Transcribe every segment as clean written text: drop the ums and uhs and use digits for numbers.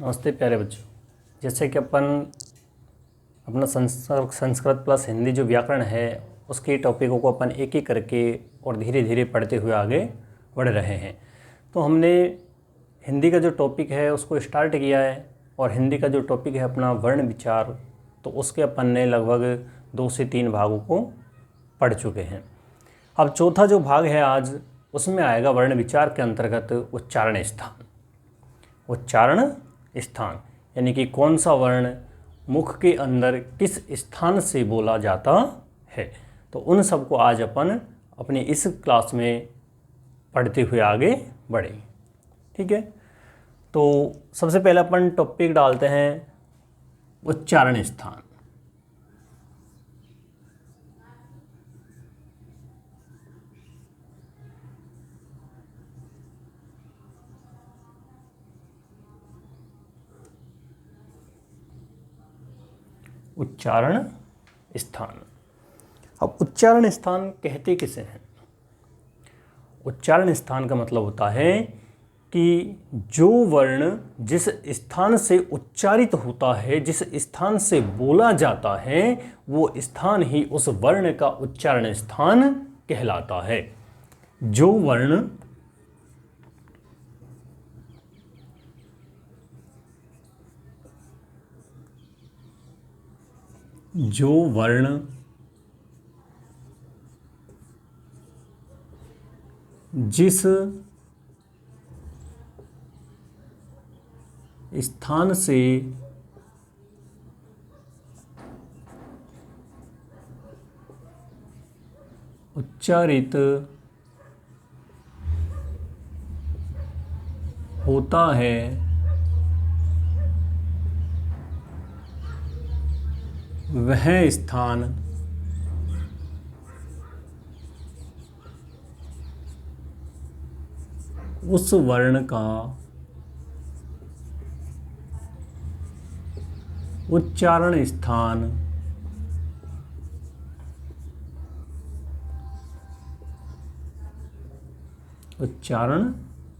नमस्ते प्यारे बच्चों। जैसे कि अपन अपना संस्कृत प्लस हिंदी जो व्याकरण है उसके टॉपिकों को अपन एक एक करके और धीरे धीरे पढ़ते हुए आगे बढ़ रहे हैं। तो हमने हिंदी का जो टॉपिक है उसको स्टार्ट किया है और हिंदी का जो टॉपिक है अपना वर्ण विचार, तो उसके अपन ने लगभग 2 से 3 भागों को पढ़ चुके हैं। अब चौथा जो भाग है आज उसमें आएगा वर्ण विचार के अंतर्गत उच्चारण स्थान। उच्चारण स्थान यानी कि कौन सा वर्ण मुख के अंदर किस स्थान से बोला जाता है। तो उन सब को आज अपन अपनी इस क्लास में पढ़ते हुए आगे बढ़ेंगे। ठीक है, तो सबसे पहले अपन टॉपिक डालते हैं उच्चारण स्थान। उच्चारण स्थान। अब उच्चारण स्थान कहते किसे हैं? उच्चारण स्थान का मतलब होता है कि जो वर्ण जिस स्थान से उच्चारित होता है, जिस स्थान से बोला जाता है, वो स्थान ही उस वर्ण का उच्चारण स्थान कहलाता है। जो वर्ण जिस स्थान से उच्चारित होता है वह स्थान उस वर्ण का उच्चारण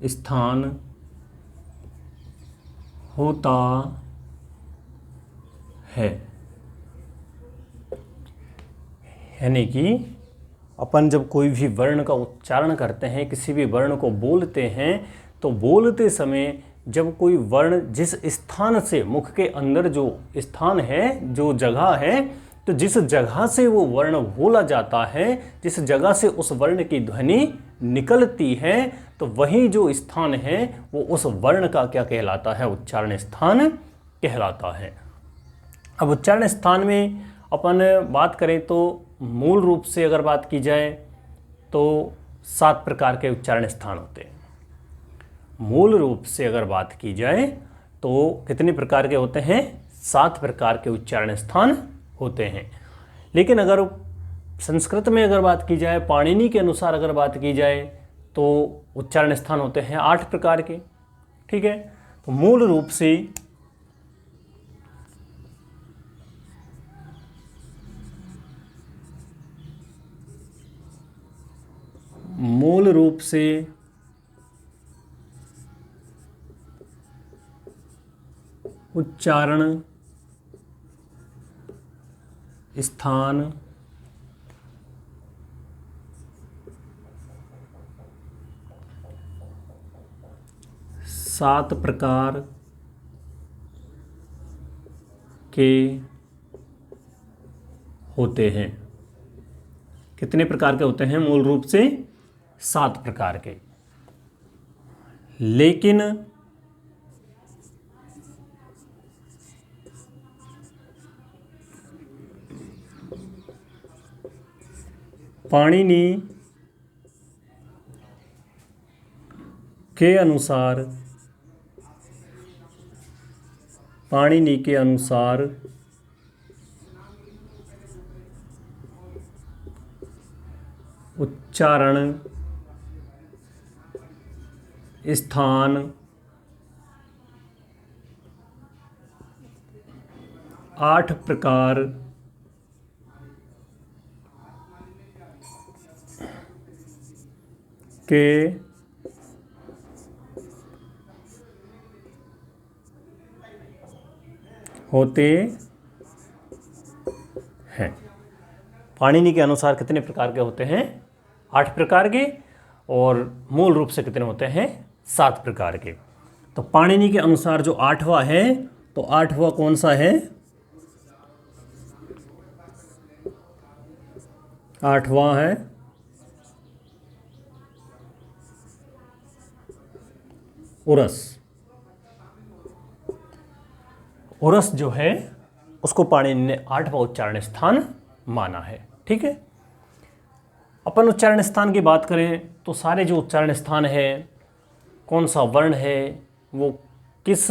स्थान होता है। यानी कि अपन जब कोई भी वर्ण का उच्चारण करते हैं, किसी भी वर्ण को बोलते हैं, तो बोलते समय जब कोई वर्ण जिस स्थान से मुख के अंदर जो स्थान है, जो जगह है, तो जिस जगह से वो वर्ण बोला जाता है, जिस जगह से उस वर्ण की ध्वनि निकलती है, तो वही जो स्थान है वो उस वर्ण का क्या कहलाता है? उच्चारण स्थान कहलाता है। अब उच्चारण स्थान में अपन बात करें तो मूल रूप से अगर बात की जाए तो 7 प्रकार के उच्चारण स्थान होते हैं। मूल रूप से अगर बात की जाए तो कितने प्रकार के होते हैं? 7 प्रकार के उच्चारण स्थान होते हैं। लेकिन अगर संस्कृत में अगर बात की जाए, पाणिनि के अनुसार अगर बात की जाए, तो उच्चारण स्थान होते हैं 8 प्रकार के। ठीक है, तो मूल रूप से उच्चारण स्थान 7 प्रकार के होते हैं। कितने प्रकार के होते हैं? मूल रूप से 7 प्रकार के। लेकिन पाणिनि के अनुसार उच्चारण स्थान 8 प्रकार के होते हैं। पाणिनि के अनुसार कितने प्रकार के होते हैं? 8 प्रकार के, और मूल रूप से कितने होते हैं? 7 प्रकार के। तो पाणिनि के अनुसार जो 8वां है, तो 8वां कौन सा है? 8वां है उरस। उरस जो है उसको पाणिनि ने 8वां उच्चारण स्थान माना है। ठीक है, अपन उच्चारण स्थान की बात करें तो सारे जो उच्चारण स्थान है, कौन सा वर्ण है, वो किस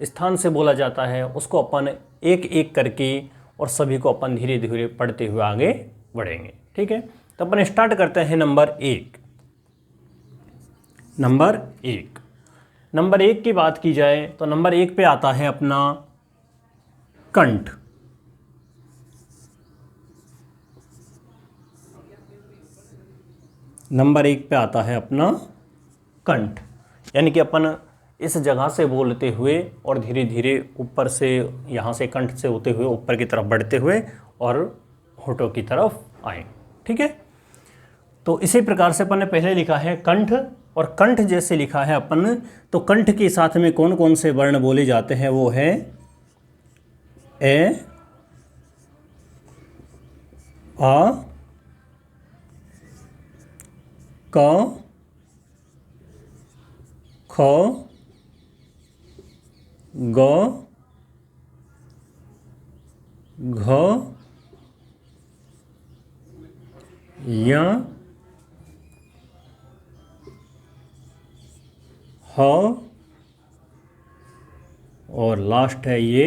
स्थान से बोला जाता है, उसको अपन एक एक करके और सभी को अपन धीरे धीरे पढ़ते हुए आगे बढ़ेंगे। ठीक है, तो अपन स्टार्ट करते हैं नंबर 1। नंबर 1 की बात की जाए तो नंबर 1 पे आता है अपना कंठ। नंबर 1 पे आता है अपना कंठ, यानी कि अपन इस जगह से बोलते हुए और धीरे धीरे ऊपर से, यहाँ से कंठ से होते हुए ऊपर की तरफ बढ़ते हुए और होठों की तरफ आए। ठीक है, तो इसी प्रकार से अपन ने पहले लिखा है कंठ, और कंठ जैसे लिखा है अपन, तो कंठ के साथ में कौन कौन से वर्ण बोले जाते हैं? वो है ए, आ, क, ख, ग, घ, य, ह, और लास्ट है ये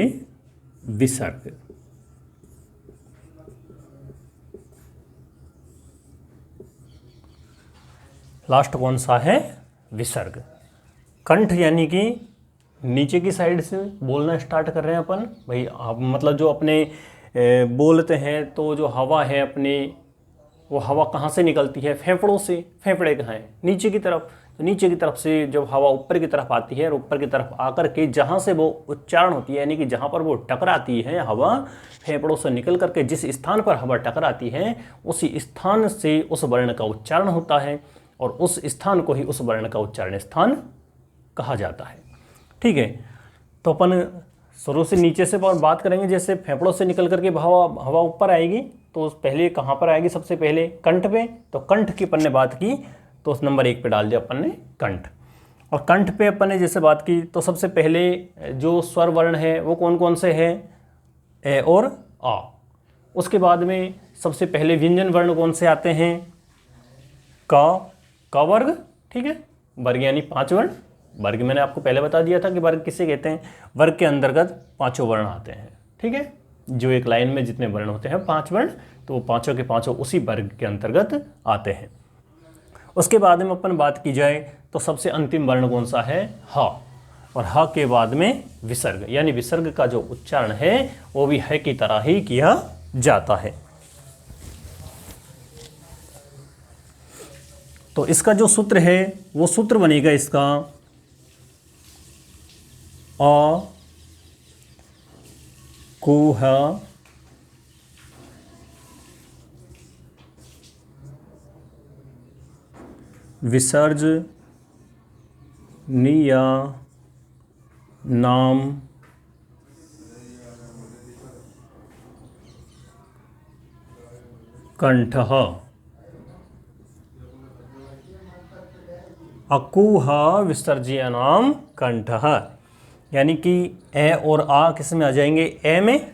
विसर्ग। लास्ट कौन सा है? विसर्ग। कंठ यानी कि नीचे की साइड से बोलना स्टार्ट कर रहे हैं अपन भाई, आप मतलब जो अपने बोलते हैं तो जो हवा है अपनी, वो हवा कहाँ से निकलती है? फेफड़ों से। फेफड़े कहाँ हैं? नीचे की तरफ। तो नीचे की तरफ से जब हवा ऊपर की तरफ आती है और ऊपर की तरफ आकर के जहाँ से वो उच्चारण होती है, यानी कि जहाँ पर वो टकराती है हवा, फेफड़ों से निकल करके जिस स्थान पर हवा टकराती है उसी स्थान से उस वर्ण का उच्चारण होता है, और उस स्थान को ही उस वर्ण का उच्चारण स्थान कहा जाता है। ठीक है, तो अपन शुरू से नीचे से बात करेंगे। जैसे फेफड़ों से निकल करके हवा ऊपर आएगी तो पहले कहाँ पर आएगी? सबसे पहले कंठ पे। तो कंठ की अपन ने बात की तो उस नंबर 1 पे डाल दिया अपन ने कंठ। और कंठ पे अपन ने जैसे बात की तो सबसे पहले जो स्वर वर्ण है वो कौन कौन से हैं? ए और आ। उसके बाद में सबसे पहले व्यंजन वर्ण कौन से आते हैं? क वर्ग। ठीक है, वर्ग यानी 5 वर्ण। वर्ग मैंने आपको पहले बता दिया था कि वर्ग किसे कहते हैं। वर्ग के अंतर्गत 5 वर्ण आते हैं। ठीक है, जो एक लाइन में जितने वर्ण होते हैं 5 वर्ण, तो वो पाँचों के पाँचों उसी वर्ग के अंतर्गत आते हैं। उसके बाद में अपन बात की जाए तो सबसे अंतिम वर्ण कौन सा है? ह। और ह के बाद में विसर्ग, यानी विसर्ग का जो उच्चारण है वो भी है की तरह ही किया जाता है। तो इसका जो सूत्र है वो सूत्र बनेगा इसका अ, कुह, विसर्ज, निया, नाम, कंठः। अकुह विसर्जयानाम कंठः, यानी कि ए और आ किस में आ जाएंगे? ए में।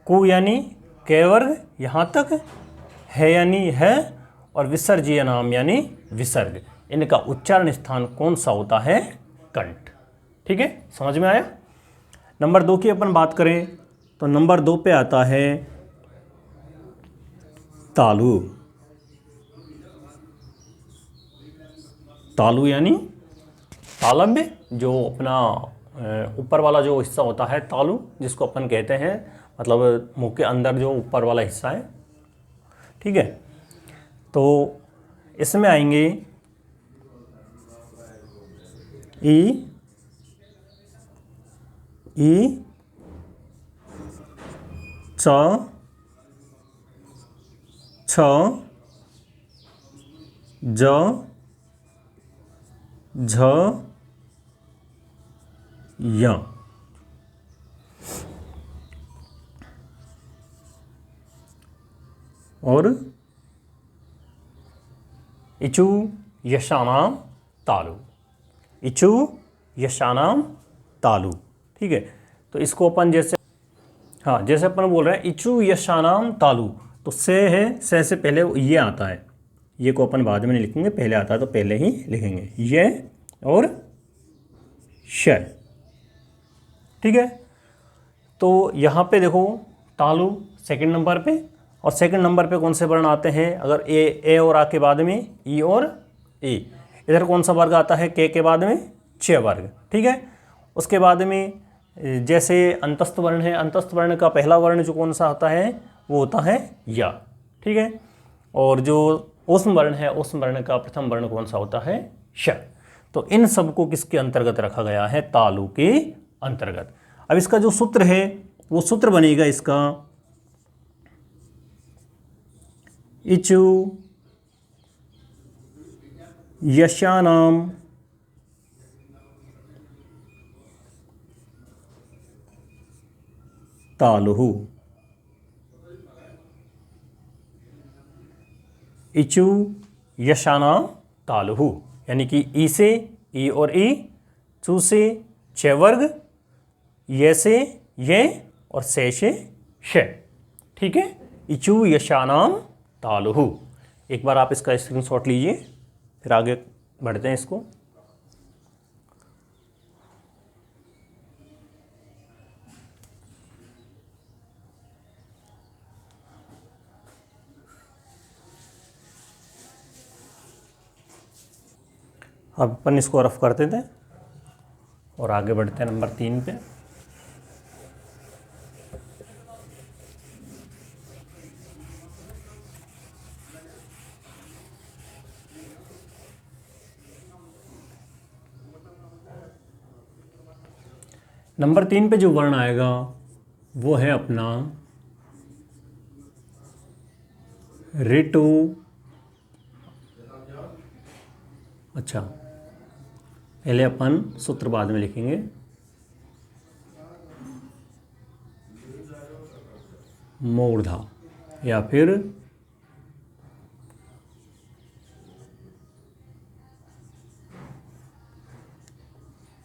कु यानी कै वर्ग यहाँ तक, है यानी है, और विसर्जयानाम यानी विसर्ग। इनका उच्चारण स्थान कौन सा होता है? कंठ। ठीक है, समझ में आया? नंबर 2 की अपन बात करें तो नंबर 2 पे आता है तालु। तालु यानी तालव्य, जो अपना ऊपर वाला जो हिस्सा होता है तालु, जिसको अपन कहते हैं, मतलब मुंह के अंदर जो ऊपर वाला हिस्सा है। ठीक है, तो इसमें आएंगे ई, ई, च, छ, ज, झ, य। और इचु यशानाम तालु, इचु यशानाम तालु। ठीक है, तो इसको अपन जैसे, हाँ जैसे अपन बोल रहे हैं इचु यशानाम तालु, तो से है, से पहले ये आता है, ये को अपन बाद में नहीं लिखेंगे, पहले आता है तो पहले ही लिखेंगे, ये और श। ठीक है, तो यहाँ पे देखो तालु सेकंड नंबर पे, और सेकंड नंबर पे कौन से वर्ण आते हैं, अगर ए और आ के बाद में ई और ए। इधर कौन सा वर्ग आता है, के बाद में च वर्ग। ठीक है, उसके बाद में जैसे अंतस्थ वर्ण है, अंतस्थ वर्ण का पहला वर्ण जो कौन सा होता है वो होता है या। ठीक है, और जो ऊष्म वर्ण है, ऊष्म वर्ण का प्रथम वर्ण कौन सा होता है, श। तो इन सब को किसके अंतर्गत रखा गया है, तालु के अंतर्गत। अब इसका जो सूत्र है वो सूत्र बनेगा इसका इचु यशानाम तालुहु, इचु यशानाम तालुहु, यानी कि ई से ई और ई, चू से च वर्ग, ये से ये और से श। ठीक है, इचु यशानाम तालुहु। एक बार आप इसका स्क्रीनशॉट लीजिए, फिर आगे बढ़ते हैं इसको। अब अपन इसको रफ करते थे और आगे बढ़ते हैं नंबर 3 पे। नंबर 3 पे जो वर्ण आएगा वो है अपना ऋतु। अच्छा, पहले अपन सूत्र बाद में लिखेंगे। मूर्धा या फिर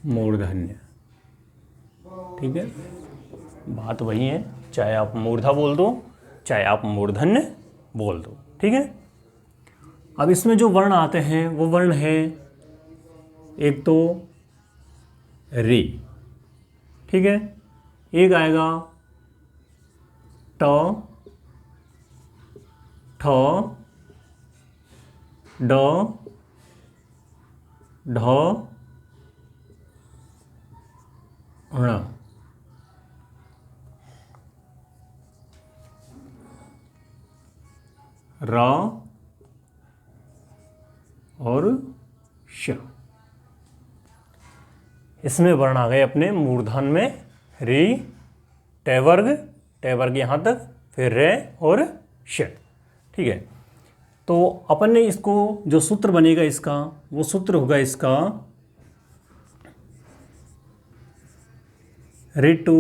मूर्धन्य। ठीक है, बात वही है, चाहे आप मूर्धा बोल दो चाहे आप मूर्धन्य बोल दो। ठीक है, अब इसमें जो वर्ण आते हैं वो वर्ण है एक तो रे। ठीक है, एक आएगा ट, ठ, ड, ढ, ण। र और श। इसमें वर्ण आ गए अपने मूर्धन में री, टे वर्ग यहाँ तक, फिर रे और श। ठीक है, तो अपन ने इसको जो सूत्र बनेगा इसका वो सूत्र होगा इसका ऋतु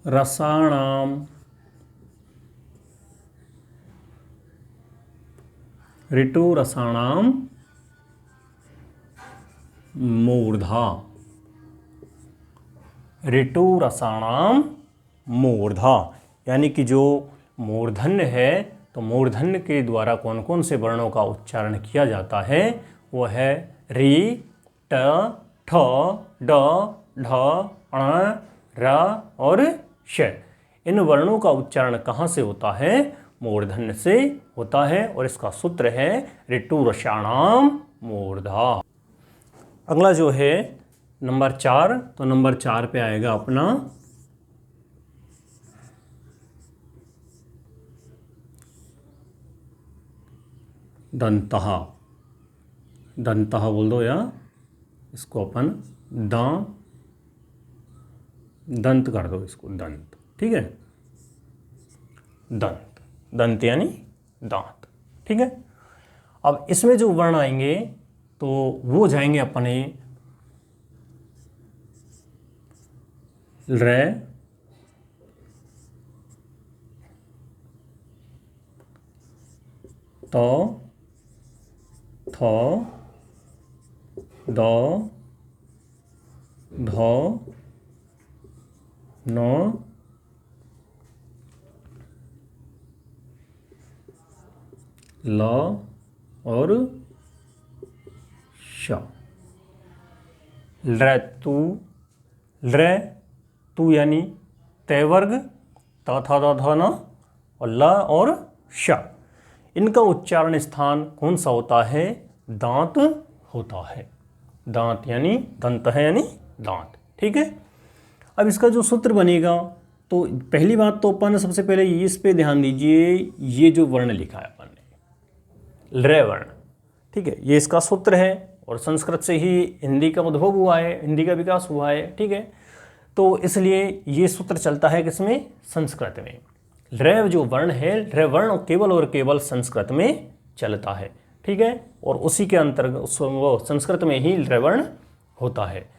रसाणाम, ऋतु रसाणाम मूर्धा, ऋतु रसाणाम मूर्धा। यानी कि जो मूर्धन्य है तो मूर्धन्य के द्वारा कौन कौन से वर्णों का उच्चारण किया जाता है वो है री, ट, ठ, ड, ढ, ण, र और श। इन वर्णों का उच्चारण कहाँ से होता है, मूर्धन्य से होता है, और इसका सूत्र है ऋतु रसाणाम मूर्धा। अगला जो है नंबर 4, तो नंबर 4 पे आएगा अपना दंतः। दंतः बोल दो, या इसको अपन द दंत कर दो इसको, दंत, ठीक है, दंत, दंत यानी दांत, ठीक है। अब इसमें जो वर्ण आएंगे तो वो जाएंगे अपने रे, तो, थो, दो, धो, नो, ल और श। ल तू यानी तय वर्ग, त था द ध न, और ल और श, इनका उच्चारण स्थान कौन सा होता है? दांत होता है। दांत यानी दंत है यानी दांत, ठीक है। अब इसका जो सूत्र बनेगा, तो पहली बात तो अपन सबसे पहले इस पे ध्यान दीजिए, ये जो वर्ण लिखा है अपन ने रे वर्ण, ठीक है, ये इसका सूत्र है और संस्कृत से ही हिंदी का उद्भव हुआ है, हिंदी का विकास हुआ है, ठीक है। तो इसलिए ये सूत्र चलता है किसमें? संस्कृत में। रे जो वर्ण है, रे वर्ण केवल और केवल संस्कृत में चलता है, ठीक है, और उसी के अंतर्गत वो संस्कृत में ही रे वर्ण होता है,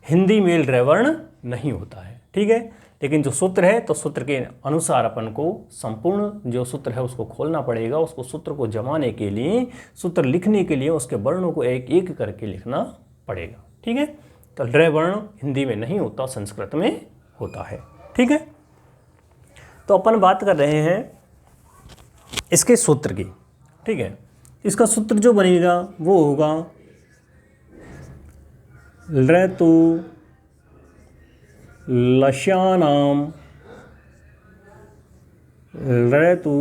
हिंदी में रे वर्ण नहीं होता है, ठीक है। लेकिन जो सूत्र है, तो सूत्र के अनुसार अपन को संपूर्ण जो सूत्र है उसको खोलना पड़ेगा, उसको सूत्र को जमाने के लिए, सूत्र लिखने के लिए उसके वर्णों को एक एक करके लिखना पड़ेगा, ठीक है। तो रे वर्ण हिंदी में नहीं होता, संस्कृत में होता है, ठीक है। तो अपन बात कर रहे हैं इसके सूत्र की, ठीक है। इसका सूत्र जो बनेगा वो होगा ऋतु लस्यानाम, ऋतु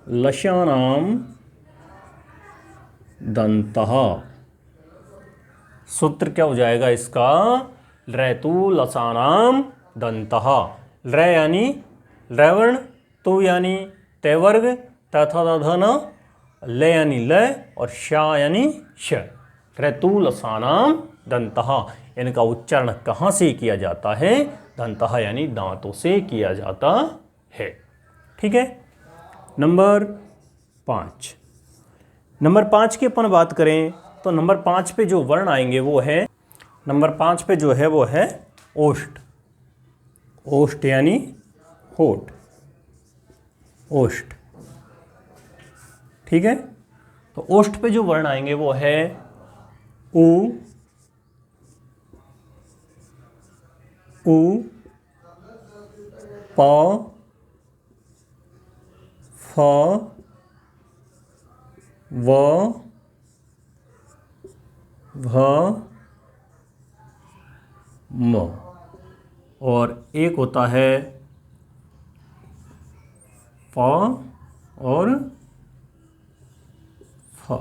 लस्यानाम दंतः। सूत्र क्या हो जाएगा इसका? ऋतु लसानाम दंतः। रे यानी रवर्ण, तु यानी तय वर्ग, तथा दधन, ले यानी ल और शा यानी श। ऋतु लसानाम दंतः, इनका उच्चारण कहाँ से किया जाता है? दंतः यानी दांतों से किया जाता है, ठीक है। नंबर 5, नंबर 5 की अपन बात करें तो नंबर 5 पे जो वर्ण आएंगे वो है, नंबर 5 पे जो है वो है ओष्ठ। ओष्ठ यानी होठ, ओष्ठ, ठीक है। तो ओष्ठ पे जो वर्ण आएंगे वो है उ, उ, प, फ, व, भ, म, और एक होता है प और फ,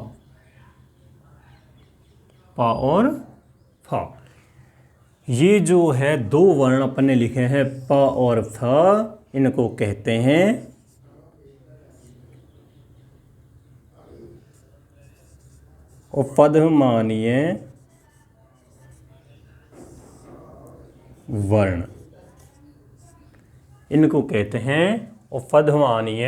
प और फ। ये जो है दो वर्ण अपन ने लिखे हैं प और फ, इनको कहते हैं उपधमानीय वर्ण, इनको कहते हैं उपधमानीय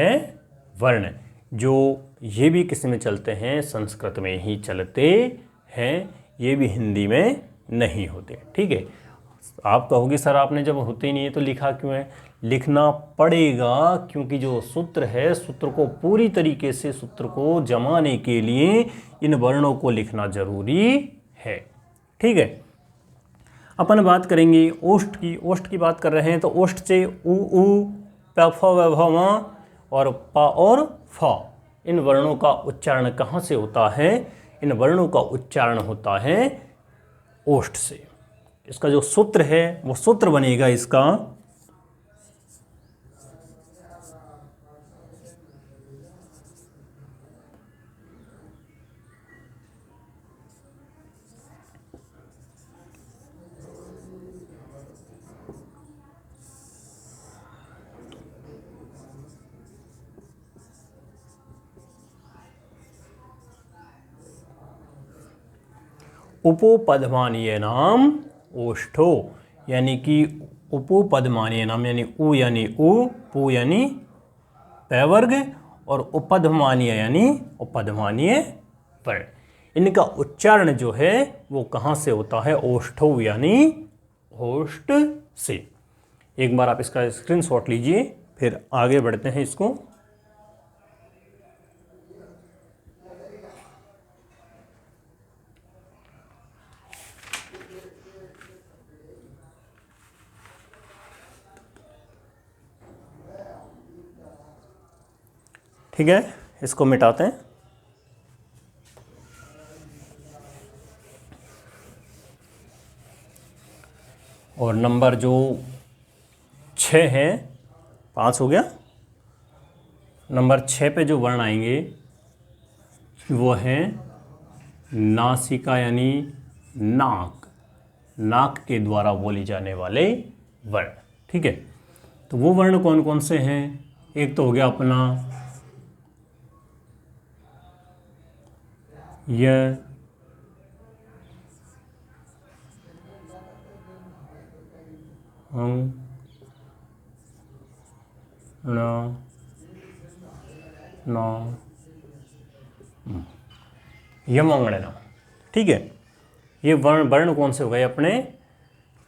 वर्ण। जो ये भी किस में चलते हैं? संस्कृत में ही चलते हैं, ये भी हिंदी में नहीं होते, ठीक है। आप कहोगे सर आपने जब होते ही नहीं है तो लिखा क्यों है? लिखना पड़ेगा, क्योंकि जो सूत्र है, सूत्र को पूरी तरीके से, सूत्र को जमाने के लिए इन वर्णों को लिखना जरूरी है, ठीक है। अपन बात करेंगे ओष्ठ की। ओष्ठ की बात कर रहे हैं तो ओष्ठ से उ, प, फ, व, भ, म और प और फ, इन वर्णों का उच्चारण कहाँ से होता है? इन वर्णों का उच्चारण होता है ओष्ठ से। इसका जो सूत्र है वो सूत्र बनेगा इसका उपोपधमानीय नाम ओष्ठो, यानी कि उपपदमानीय नाम यानी उ यानी उ, पु यानी पैवर्ग और उपधमानीय यानी उपधमानीय वर्ण। इनका उच्चारण जो है वो कहाँ से होता है? ओष्ठौ यानी ओष्ठ से। एक बार आप इसका स्क्रीनशॉट लीजिए, फिर आगे बढ़ते हैं इसको। ठीक है, इसको मिटाते हैं। और नंबर जो 6 है, 5 हो गया। नंबर 6 पे जो वर्ण आएंगे वो है नासिका यानी नाक, नाक के द्वारा बोले जाने वाले वर्ण। ठीक है, तो वो वर्ण कौन कौन से हैं? एक तो हो गया अपना य, ण, न, यमंगण। ठीक है, ये वर्ण कौन से हो गए? अपने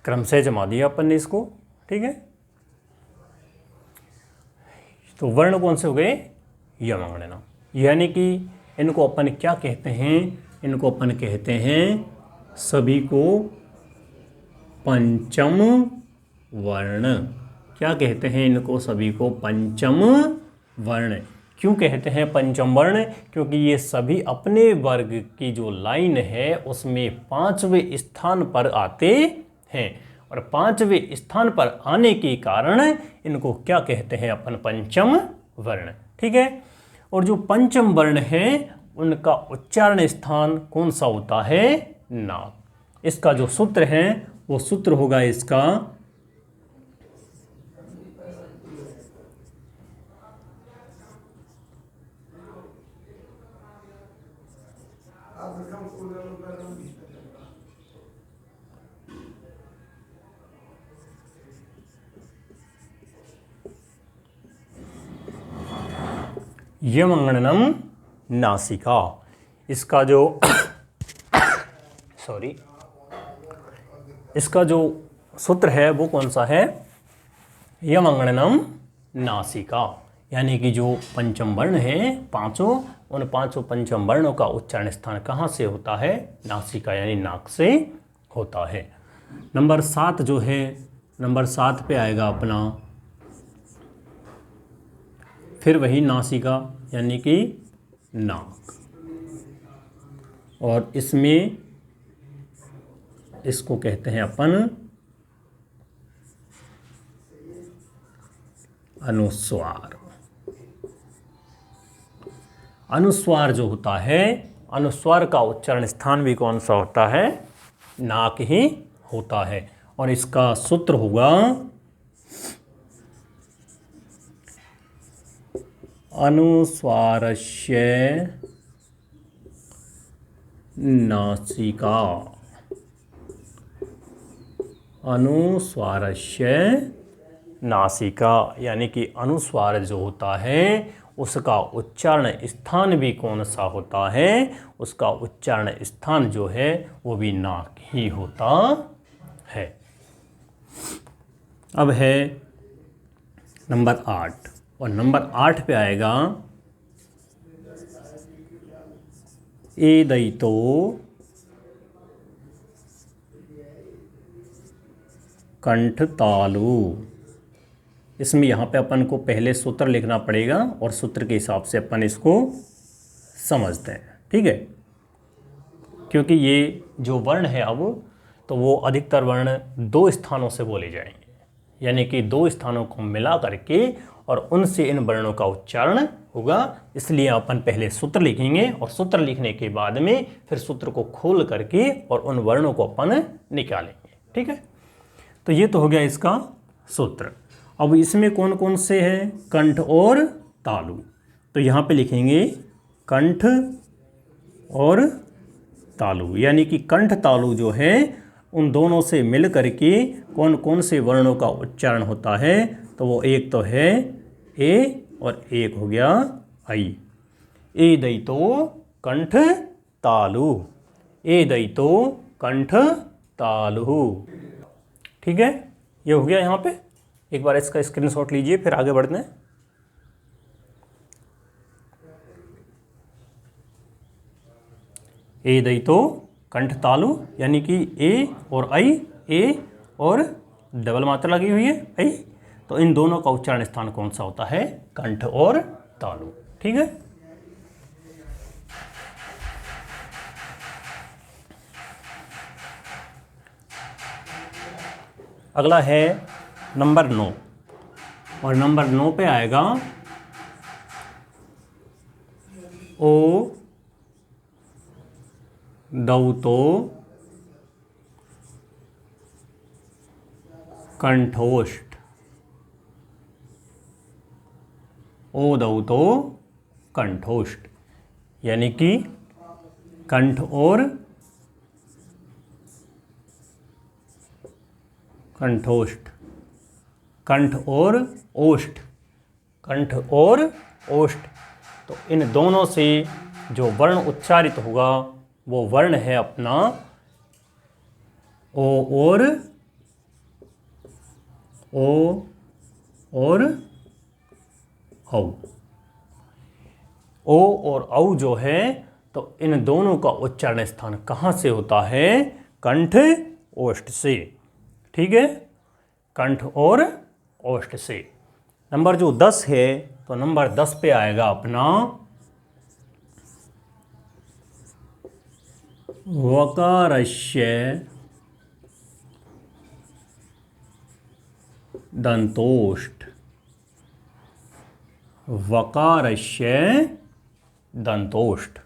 क्रम से जमा दिया अपन ने इसको। ठीक है, तो वर्ण कौन से हो गए? यमंगण। यानी कि इनको अपन क्या कहते हैं? इनको अपन कहते हैं सभी को पंचम वर्ण। क्या कहते हैं इनको? सभी को पंचम वर्ण। क्यों कहते हैं पंचम वर्ण? क्योंकि ये सभी अपने वर्ग की जो लाइन है उसमें 5वें स्थान पर आते हैं, और 5वें स्थान पर आने के कारण इनको क्या कहते हैं अपन? पंचम वर्ण। ठीक है, और जो पंचम वर्ण है उनका उच्चारण स्थान कौन सा होता है? नाक। इसका जो सूत्र है वो सूत्र होगा इसका यमंगणनम नासिका। इसका जो सॉरी, इसका जो सूत्र है वो कौन सा है? यमंगणनम नासिका। यानी कि जो पंचम वर्ण है पांचों, उन पांचों पंचम वर्णों का उच्चारण स्थान कहाँ से होता है? नासिका यानी नाक से होता है। नंबर 7 जो है, नंबर 7 पे आएगा अपना फिर वही नासिका यानी कि नाक, और इसमें इसको कहते हैं अपन अनुस्वार। अनुस्वार जो होता है, अनुस्वार का उच्चारण स्थान भी कौन सा होता है? नाक ही होता है। और इसका सूत्र होगा अनुस्वारस्य नासिका। अनुस्वारस्य नासिका यानी कि अनुस्वार जो होता है उसका उच्चारण स्थान भी कौन सा होता है? उसका उच्चारण स्थान जो है वो भी नाक ही होता है। अब है नंबर 8, और नंबर 8 पे आएगा एदयितो कंठतालु। इसमें यहाँ पे अपन को पहले सूत्र लिखना पड़ेगा और सूत्र के हिसाब से अपन इसको समझते हैं। ठीक है, क्योंकि ये जो वर्ण है अब तो वो अधिकतर वर्ण 2 स्थानों से बोले जाएंगे, यानी कि 2 स्थानों को मिला करके और उनसे इन वर्णों का उच्चारण होगा। इसलिए अपन पहले सूत्र लिखेंगे और सूत्र लिखने के बाद में फिर सूत्र को खोल करके और उन वर्णों को अपन निकालेंगे। ठीक है, तो ये तो हो गया इसका सूत्र। अब इसमें कौन कौन से हैं? कंठ और तालु। तो यहाँ पे लिखेंगे कंठ और तालु, यानी कि कंठ तालु जो है उन दोनों से मिल करके कौन कौन से वर्णों का उच्चारण होता है, तो वो एक तो है ए और एक हो गया आई। ए दयितो कंठ तालु, ए दयितो कंठ तालु। ठीक है, ये हो गया यहाँ पे। एक बार इसका स्क्रीनशॉट लीजिए, फिर आगे बढ़ते हैं। ए दयितो कंठ तालु, यानी कि ए और आई, ए और डबल मात्रा लगी हुई है आई, तो इन दोनों का उच्चारण स्थान कौन सा होता है, कंठ और तालु। ठीक है, अगला है नंबर 9, और नंबर 9 पे आएगा ओ दौतो कंठोष्ठ, ओ दौतो कंठोष्ठ, यानी कि कंठ और कंठोष्ठ, कंठ और ओष्ठ, कंठ और ओष्ठ। तो इन दोनों से जो वर्ण उच्चारित होगा वो वर्ण है अपना ओ और औ। ओ और औ जो है, तो इन दोनों का उच्चारण स्थान कहाँ से होता है, कंठ ओष्ठ से। ठीक है, कंठ और ओष्ठ से। नंबर जो 10 है, तो नंबर 10 पे आएगा अपना वकारस्य दंतोष्ठ, वकारस्य दंतोष्ठ,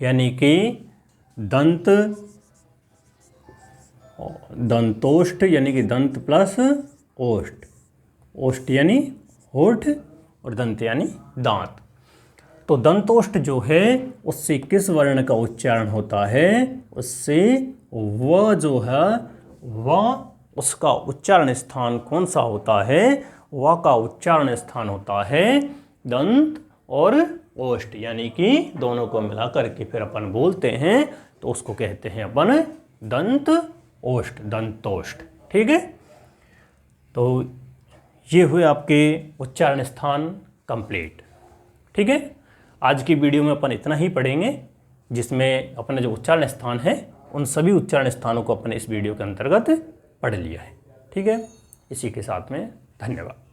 यानी कि दंत, दंतोष्ठ यानी कि दंत प्लस ओष्ठ, ओष्ठ यानी होठ और दंत यानी दांत। तो दंतोष्ठ जो है उससे किस वर्ण का उच्चारण होता है, उससे व जो है व, उसका उच्चारण स्थान कौन सा होता है, व का उच्चारण स्थान होता है दंत और ओष्ठ, यानी कि दोनों को मिलाकर के फिर अपन बोलते हैं तो उसको कहते हैं अपन दंत ओष्ठ, दंतोष्ठ। ठीक है, तो ये हुए आपके उच्चारण स्थान कंप्लीट। ठीक है, आज की वीडियो में अपन इतना ही पढ़ेंगे, जिसमें अपना जो उच्चारण स्थान है उन सभी उच्चारण स्थानों को अपन इस वीडियो के अंतर्गत पढ़ लिया है। ठीक है, इसी के साथ में धन्यवाद।